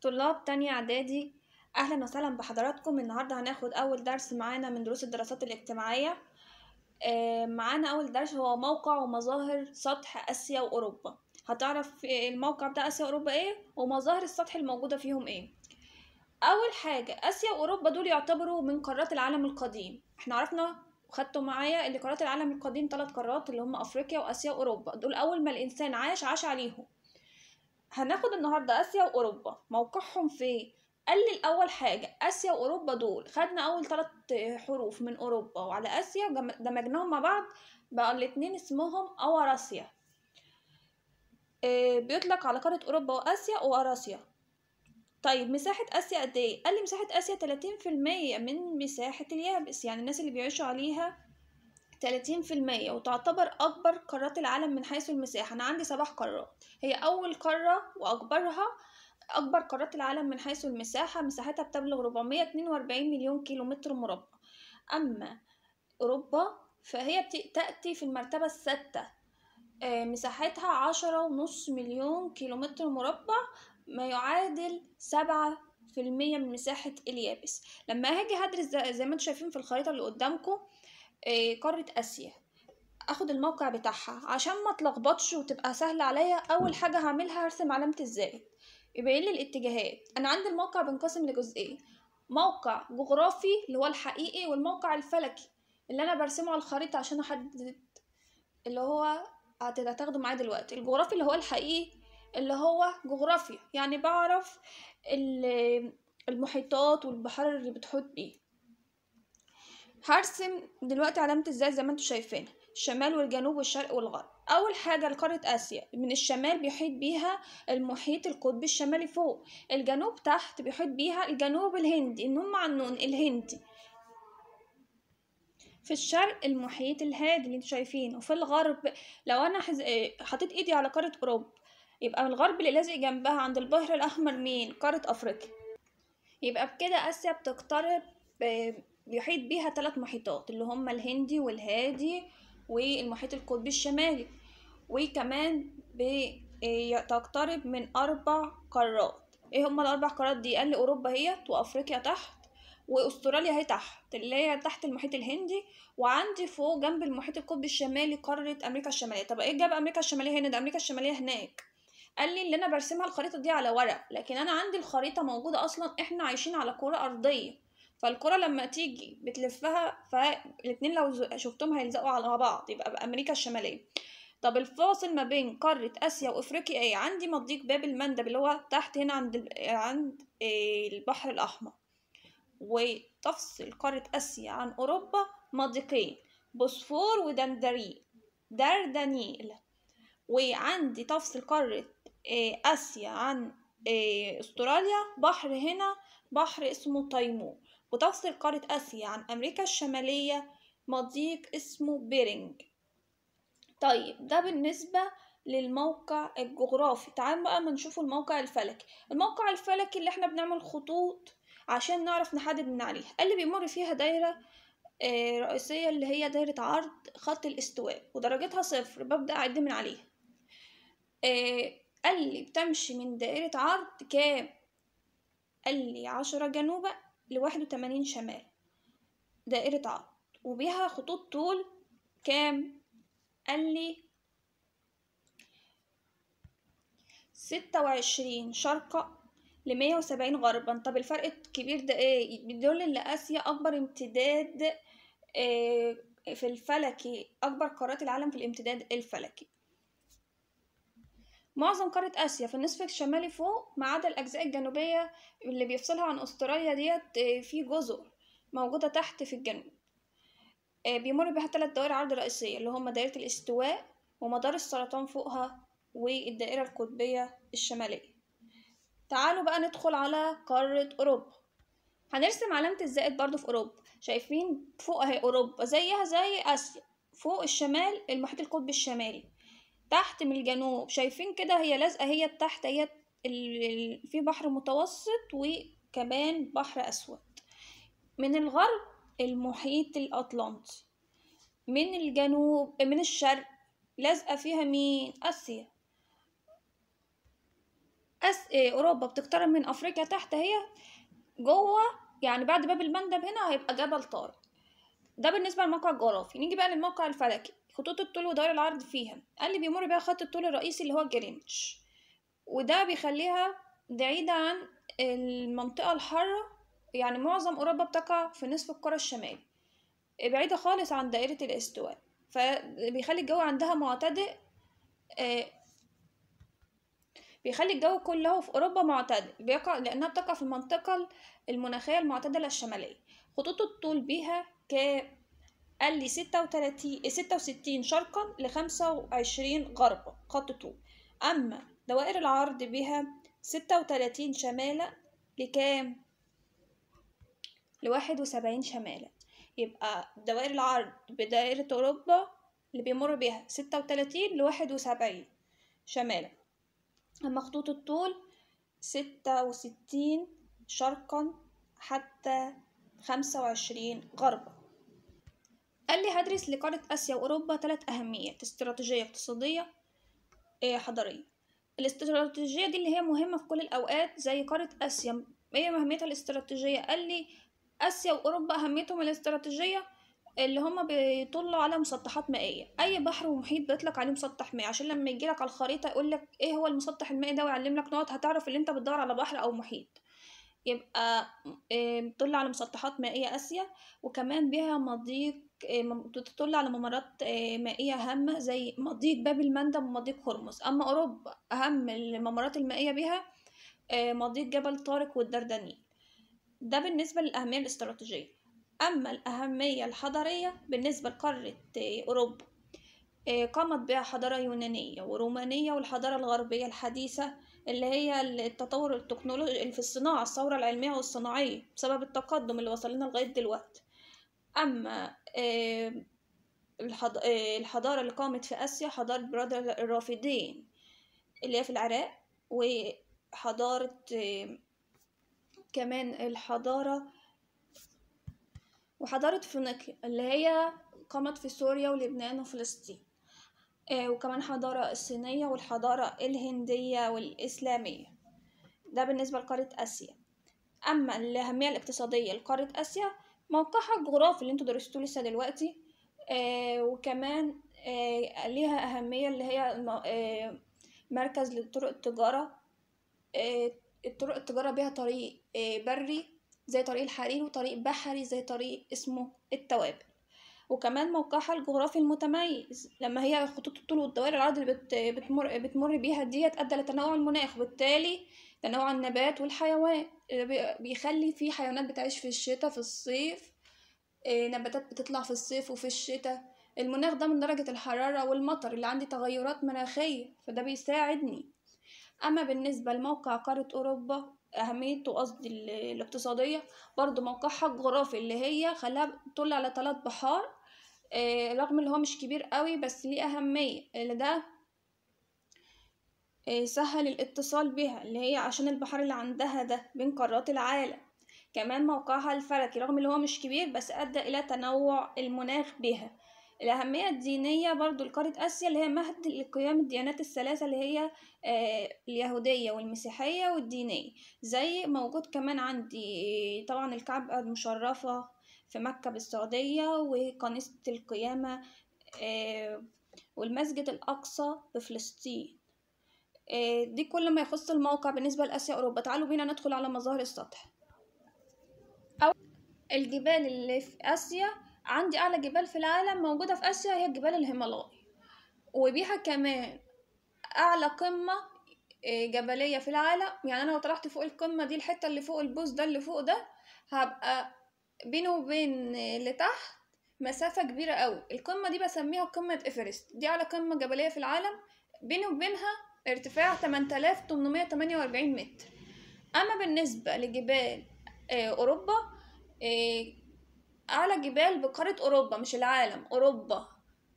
طلاب تانية إعدادي، أهلا وسهلا بحضراتكم. النهاردة هناخد أول درس معانا من دروس الدراسات الاجتماعية. معانا أول درس هو موقع ومظاهر سطح آسيا وأوروبا. هتعرف الموقع بتاع آسيا وأوروبا إيه ومظاهر السطح الموجودة فيهم إيه. أول حاجة، آسيا وأوروبا دول يعتبروا من قارات العالم القديم. احنا عرفنا وخدتوا معايا اللي قارات العالم القديم 3 قارات اللي هم أفريقيا وآسيا وأوروبا، دول أول ما الإنسان عاش عليهم. هناخد النهارده اسيا واوروبا موقعهم فين. قال لي الاول حاجه اسيا واوروبا دول خدنا اول 3 حروف من اوروبا وعلى اسيا دمجناهم مع بعض بقى الاتنين اسمهم اوراسيا. بيطلق على قاره اوروبا واسيا واوراسيا. طيب مساحه اسيا قد ايه؟ قال لي مساحه اسيا 30% من مساحه اليابس، يعني الناس اللي بيعيشوا عليها 30%، وتعتبر أكبر قارات العالم من حيث المساحة. أنا عندي 7 قارات، هي أول قارة وأكبرها. أكبر قارات العالم من حيث المساحة، مساحتها بتبلغ 442 مليون كيلومتر مربع. أما أوروبا فهي تأتي في المرتبة السادسة، مساحتها 10.5 مليون كيلومتر مربع، ما يعادل 7% من مساحة اليابس. لما هاجي هدرس زي ما انتم شايفين في الخريطة اللي قدامكم قارة آسيا، اخد الموقع بتاعها عشان ما اتلخبطش وتبقى سهله عليا. اول حاجه هعملها هرسم علامه الزائد يبين لي الاتجاهات. انا عندي الموقع بينقسم لجزئين، موقع جغرافي اللي هو الحقيقي، والموقع الفلكي اللي انا برسمه على الخريطه عشان احدد اللي هو هتاخده معايا دلوقتي. الجغرافي اللي هو الحقيقي اللي هو جغرافيا، يعني بعرف المحيطات والبحار اللي بتحوط بيه. هرسم دلوقتي علامة الزائد زي ما انتوا شايفين، الشمال والجنوب والشرق والغرب. أول حاجة لقارة آسيا، من الشمال بيحيط بيها المحيط القطبي الشمالي فوق، الجنوب تحت بيحيط بيها الجنوب الهندي، النون مع النون الهندي. في الشرق المحيط الهادي اللي انتوا شايفينه. وفي الغرب لو أنا حطيت إيدي على قارة أوروبا، يبقى من الغرب اللي لازق جنبها عند البحر الأحمر مين؟ قارة أفريقيا. يبقى بكده آسيا بتقترب بيحيط بيها 3 محيطات اللي هما الهندي والهادي والمحيط القطبي الشمالي، وكمان بتقترب من 4 قارات. ايه هما ال4 قارات دي؟ قال لي اوروبا هي، وافريقيا تحت، واستراليا هي تحت اللي هي تحت المحيط الهندي، وعندي فوق جنب المحيط القطبي الشمالي قارة امريكا الشمالية. طب ايه جاب امريكا الشمالية هنا؟ ده امريكا الشمالية هناك. قال لي اللي انا برسمها الخريطه دي على ورق، لكن انا عندي الخريطه موجوده اصلا. احنا عايشين على كره ارضيه، فالكره لما تيجي بتلفها فالاتنين لو شفتهم هيلزقوا على بعض، يبقى بامريكا الشماليه. طب الفاصل ما بين قاره اسيا وافريقيا ايه؟ عندي مضيق باب المندب اللي هو تحت هنا عند البحر الاحمر. وتفصل قاره اسيا عن اوروبا مضيقين، بوسفور دردنيل. وعندي تفصل قاره آسيا عن أستراليا بحر، هنا بحر اسمه تيمور. وتفصل قارة آسيا عن أمريكا الشمالية مضيق اسمه بيرنج. طيب ده بالنسبة للموقع الجغرافي. تعالوا بقى ما نشوفوا الموقع الفلكي. الموقع الفلكي اللي احنا بنعمل خطوط عشان نعرف نحدد من عليها. اللي بيمر فيها دايرة رئيسية اللي هي دايرة عرض خط الاستواء ودرجتها 0، ببدأ أعد من عليها. قال لي بتمشي من دائرة عرض كام؟ قال لي 10 جنوبا ل81 شمال دائرة عرض، وبيها خطوط طول كام؟ قال لي 26 شرقا ل170 غربا. طب الفرق الكبير ده ايه؟ بيدل ان آسيا أكبر امتداد في الفلكي، أكبر قارات العالم في الامتداد الفلكي. معظم قارة آسيا في النصف الشمالي فوق، ما عدا الأجزاء الجنوبية اللي بيفصلها عن أستراليا ديت في جزر موجودة تحت في الجنوب. بيمر بها 3 دوائر عرض رئيسية اللي هما دائرة الاستواء ومدار السرطان فوقها والدائرة القطبية الشمالية. تعالوا بقى ندخل على قارة أوروبا. هنرسم علامة الزائد برضو في أوروبا. شايفين فوق اهي أوروبا زيها زي آسيا، فوق الشمال المحيط القطبي الشمالي، تحت من الجنوب شايفين كده هي لازقة، هي تحت هي في بحر متوسط وكمان بحر أسود. من الغرب المحيط الأطلنطي، من الجنوب من الشرق لازقة فيها مين؟ آسيا. اوروبا بتقترب من افريقيا تحت، هي جوه يعني بعد باب المندب هنا هيبقى جبل طارق. ده بالنسبه للموقع الجغرافي. نيجي بقى للموقع الفلكي. خطوط الطول ودوائر العرض فيها، قال لي بيمر بيها خط الطول الرئيسي اللي هو جرينتش، وده بيخليها بعيدة عن المنطقة الحارة. يعني معظم أوروبا بتقع في نصف الكرة الشمالي، بعيدة خالص عن دائرة الاستواء، فبيخلي الجو عندها معتدل. بيخلي الجو كله في أوروبا معتدل، لأنها بتقع في المنطقة المناخية المعتدلة الشمالية. خطوط الطول بيها قال لي 66 شرقا ل25 غربا خط طول. أما دوائر العرض بها 36 شمالا لكام؟ ل71 شمالا. يبقى دوائر العرض بدائرة أوروبا اللي بيمر بها 36 ل71 شمالا. أما خطوط الطول 66 شرقا حتى 25 غربا. قال لي هدرس لقارة آسيا وأوروبا 3 أهميات: استراتيجية، اقتصادية، حضارية. الاستراتيجية دي اللي هي مهمة في كل الأوقات. زي قارة آسيا، ايه أهميتها الاستراتيجية؟ قال لي آسيا وأوروبا أهميتهم الاستراتيجية اللي هما بيطلوا على مسطحات مائية. أي بحر ومحيط بيطلق عليه مسطح مائي، عشان لما يجيلك على الخريطة يقولك ايه هو المسطح المائي ده ويعلملك نقط، هتعرف ان انت بتدور على بحر أو محيط. يبقى بتطل على مسطحات مائية آسيا، وكمان بها مضيق، بتطل على ممرات مائية هامة زي مضيق باب المندب ومضيق هرمز. أما أوروبا أهم الممرات المائية بها مضيق جبل طارق والدردنيل. ده بالنسبة للأهمية الاستراتيجية. أما الأهمية الحضارية بالنسبة لقارة أوروبا، قامت بها حضارة يونانية ورومانية، والحضارة الغربية الحديثة اللي هي التطور التكنولوجي في الصناعة، الثورة العلمية والصناعية بسبب التقدم اللي وصل لنا لغاية دلوقتي. أما الحضارة اللي قامت في آسيا حضارة برادر الرافدين اللي هي في العراق، وحضارة كمان وحضارة فينيقيا اللي هي قامت في سوريا ولبنان وفلسطين. وكمان حضارة الصينية والحضارة الهندية والإسلامية. ده بالنسبة لقارة آسيا. أما الأهمية الاقتصادية لقارة آسيا، موقعها الجغرافي اللي انتوا درستوه لسه دلوقتي، وكمان ليها أهمية اللي هي مركز لطرق التجارة. الطرق التجارة بيها طريق بري زي طريق الحرير، وطريق بحري زي طريق اسمه التوابل. وكمان موقعها الجغرافي المتميز، لما هي خطوط الطول والدوائر العرض اللي بتمر بيها ديت أدى لتنوع المناخ، وبالتالي تنوع النبات والحيوان، بيخلي في حيوانات بتعيش في الشتاء في الصيف، نباتات بتطلع في الصيف وفي الشتاء. المناخ ده من درجة الحرارة والمطر اللي عندي تغيرات مناخية، فده بيساعدني. أما بالنسبة لموقع قارة أوروبا أهميته قصدي الاقتصادية، برضو موقعها الجغرافي اللي هي خلاها تطل على 3 بحار، رغم اللي هو مش كبير قوي بس ليه أهمية، اللي ده سهل الاتصال بها، اللي هي عشان البحر اللي عندها ده بين قارات العالم. كمان موقعها الفلكي رغم اللي هو مش كبير بس أدى إلى تنوع المناخ بها. الأهمية الدينية برضو لقارة آسيا اللي هي مهد لقيام الديانات الثلاثة اللي هي اليهودية والمسيحية والدينية. زي موجود كمان عندي طبعا الكعبة المشرفة في مكة بالسعودية، وكنيسة القيامة، والمسجد الأقصى بفلسطين. دي كل ما يخص الموقع بالنسبة لآسيا أوروبا. تعالوا بينا ندخل على مظاهر السطح. الجبال اللي في آسيا، عندي أعلى جبال في العالم موجودة في آسيا هي جبال الهيمالايا، وبيها كمان أعلى قمة جبلية في العالم. يعني أنا لو طلعت فوق القمة دي، الحتة اللي فوق البوز ده اللي فوق ده، هبقى بينه وبين اللي تحت مسافة كبيرة قوي. القمة دي بسميها قمة إيفرست، دي أعلى قمة جبلية في العالم، بينه وبينها ارتفاع 8848 متر. أما بالنسبة لجبال أوروبا، أعلى جبال بقارة أوروبا مش العالم، أوروبا،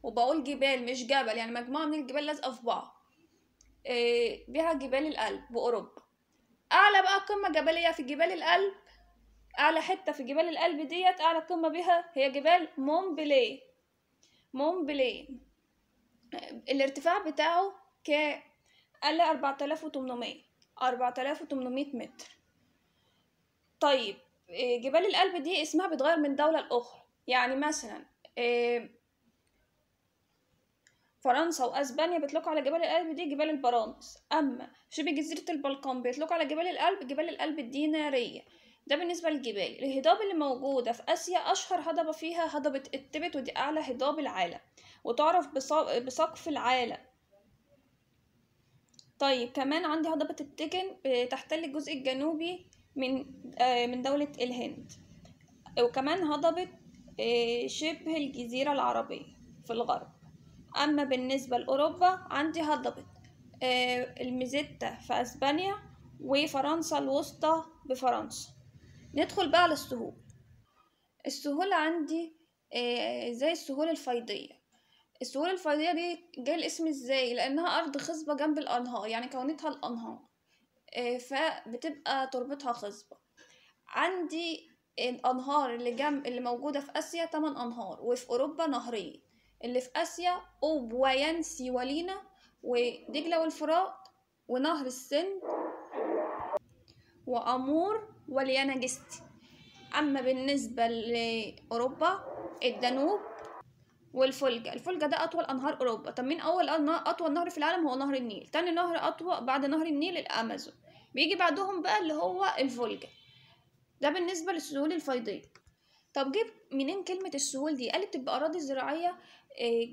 وبقول جبال مش جبل، يعني مجموعة من الجبال لازقة في بعض، بها جبال الألب بأوروبا. أعلى بقى قمة جبلية في جبال الألب، أعلى حتة في جبال الألب ديت، أعلى قمة بها هي جبال مونبلي. الارتفاع بتاعه قال 4800. 4800 متر. طيب جبال الألب دي اسمها بيتغير من دولة لأخرى، يعني مثلا فرنسا واسبانيا بيطلقوا على جبال الألب دي جبال البرانس، اما شبه جزيرة البلقان بيطلقوا على جبال الألب الدينارية. ده بالنسبة للجبال. الهضاب اللي موجودة في آسيا أشهر هضبة فيها هضبة التبت، ودي أعلى هضاب العالم وتعرف بسقف العالم. طيب كمان عندي هضبة التكن تحتل الجزء الجنوبي من دولة الهند، وكمان هضبة شبه الجزيرة العربية في الغرب. أما بالنسبة لأوروبا عندي هضبة الميزيتا في أسبانيا، وفرنسا الوسطى بفرنسا. ندخل بقى على السهول. السهول عندي زي السهول الفيضية. السهول الفيضية دي جاي الاسم ازاي؟ لأنها أرض خصبة جنب الأنهار، يعني كونتها الأنهار، فبتبقى تربتها خصبة. عندي الأنهار اللي موجودة في آسيا 8 أنهار، وفي أوروبا نهرين. اللي في آسيا أوب وينسي ولينا ودجلة والفرات ونهر السند وأمور واليانجستي. أما بالنسبة لأوروبا الدانوب والفولجا. الفولجا ده أطول أنهار أوروبا. طب مين أطول نهر في العالم؟ هو نهر النيل. تاني نهر أطول بعد نهر النيل الأمازون، بيجي بعدهم بقى اللي هو الفولجا. ده بالنسبة للسهول الفيضية. طب جيب منين كلمة السهول دي؟ قالت بتبقى أراضي زراعية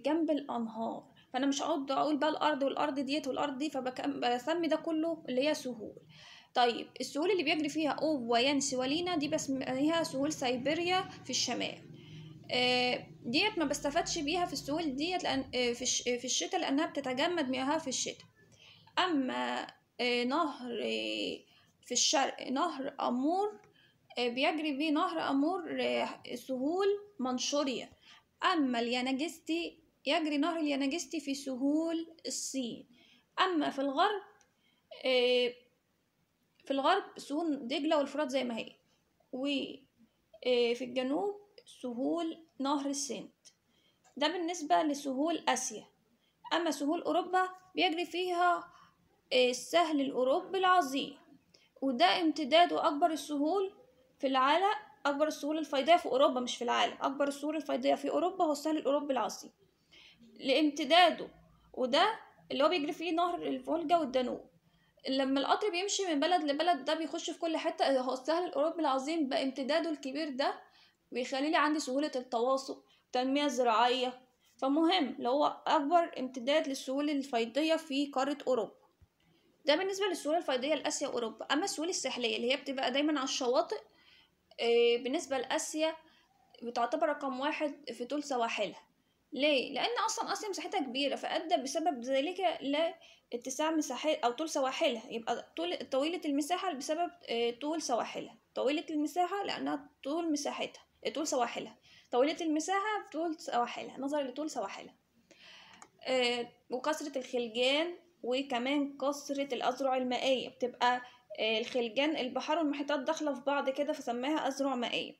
جنب الأنهار، فأنا مش هقعد أقول بقى الأرض والأرض ديت والأرض دي، فبسمي ده كله اللي هي سهول. طيب السهول اللي بيجري فيها أوب وينسي ولينا دي بسميها سهول سيبيريا في الشمال. ديت ما بستفادش بيها في السهول ديت لأن في الشتاء، لأنها بتتجمد مياهها في الشتاء. أما نهر في الشرق نهر أمور بيجري بيه نهر أمور سهول منشوريا. أما اليانجستي يجري نهر اليانجستي في سهول الصين. أما في الغرب سهول دجلة والفرات زي ما هي، وفي الجنوب سهول نهر السند. ده بالنسبة لسهول آسيا. أما سهول أوروبا بيجري فيها السهل الأوروبي العظيم، وده امتداده أكبر السهول في العالم. أكبر السهول الفيضية في أوروبا، مش في العالم، أكبر السهول الفيضية في أوروبا هو السهل الأوروبي العظيم لامتداده، وده اللي هو بيجري فيه نهر الفولجا والدانوب. لما القطر بيمشي من بلد لبلد ده بيخش في كل حتة. هو السهل الأوروبي العظيم بامتداده الكبير ده بيخلي لي عندي سهولة التواصل، التنمية الزراعية. فمهم لو هو أكبر امتداد للسهول الفيضية في قارة أوروبا. ده بالنسبة للسهول الفيضية لآسيا وأوروبا. أما السهول الساحلية اللي هي بتبقى دايما على الشواطئ، بالنسبة لآسيا بتعتبر رقم 1 في طول سواحلها. ليه؟ لأن أصلا آسيا مساحتها كبيرة، فأدى بسبب ذلك لاتساع مساحات أو طول سواحلها. يبقى طويلة المساحة بسبب طول سواحلها. طويلة المساحة لأنها طول مساحتها، طول سواحلها. طويلة المساحة طول سواحلها نظرا لطول سواحلها. وكثرة الخلجان، وكمان كثرة الأذرع المائية. بتبقى الخلجان البحار والمحيطات داخلة في بعض كده، فسماها أذرع مائية.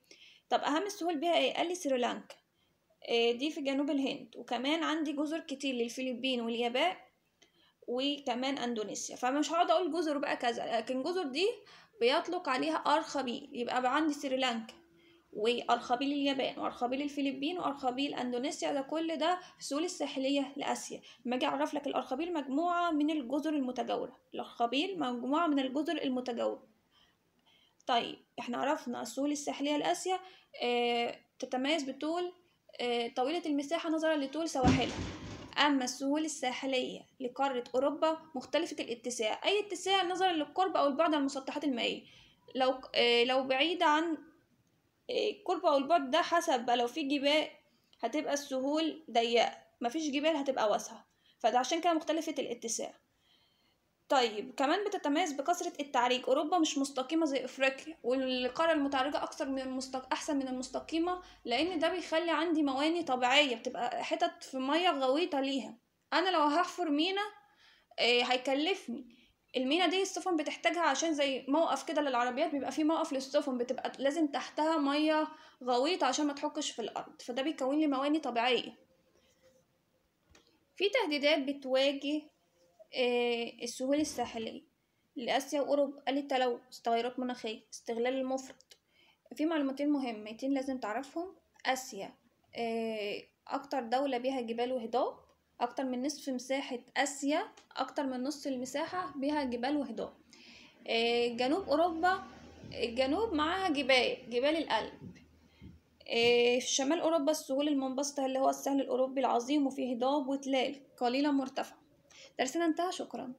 طب أهم السهول بيها ايه؟ قال لي سريلانكا، دي في جنوب الهند. وكمان عندي جزر كتير للفلبين واليابان، وكمان اندونيسيا. فمش هقعد اقول جزر بقى كذا، لكن جزر دي بيطلق عليها أرخبيل. يبقى بقى عندي سريلانكا وأرخبيل اليابان وأرخبيل الفلبين وأرخبيل أندونيسيا. ده كل ده في السهول الساحلية لآسيا. لما أجي أعرف لك الأرخبيل مجموعة من الجزر المتجاورة. الأرخبيل مجموعة من الجزر المتجاورة. طيب احنا عرفنا السهول الساحلية لآسيا تتميز بطول طويلة المساحة نظرا لطول سواحلها. أما السهول الساحلية لقارة أوروبا مختلفة الاتساع. أي اتساع نظرا للقرب أو البعد عن المسطحات المائية. لو بعيدة عن القرب أو البعد ده حسب بقى. لو في جبال هتبقى السهول ضيقة، مفيش جبال هتبقى واسعة، فده عشان كده مختلفة الاتساع. طيب كمان بتتميز بكثرة التعريج. أوروبا مش مستقيمة زي أفريقيا، والقارة المتعرجة أحسن من المستقيمة، لأن ده بيخلي عندي مواني طبيعية بتبقى حتت في مية غويطة ليها. أنا لو هحفر مينا هيكلفني. المينا دي السفن بتحتاجها عشان زي موقف كده للعربيات، بيبقى فيه موقف للسفن، بتبقى لازم تحتها مية غويطة عشان ما تحكش في الأرض، فده بيكون لي مواني طبيعية. في تهديدات بتواجه السهول الساحلية. لآسيا وأوروبا. قال لي التلوث، تغيرات مناخية، استغلال المفرط. في معلومتين مهمتين لازم تعرفهم. آسيا أكتر دولة بيها جبال وهضاب، أكتر من نصف مساحة آسيا، أكتر من نص المساحة بيها جبال وهضاب. جنوب أوروبا، الجنوب معاها جبال الألب. في شمال أوروبا السهول المنبسطة اللي هو السهل الأوروبي العظيم، وفيه هضاب وتلال قليلا مرتفعة. درسنا انتهى، شكرا.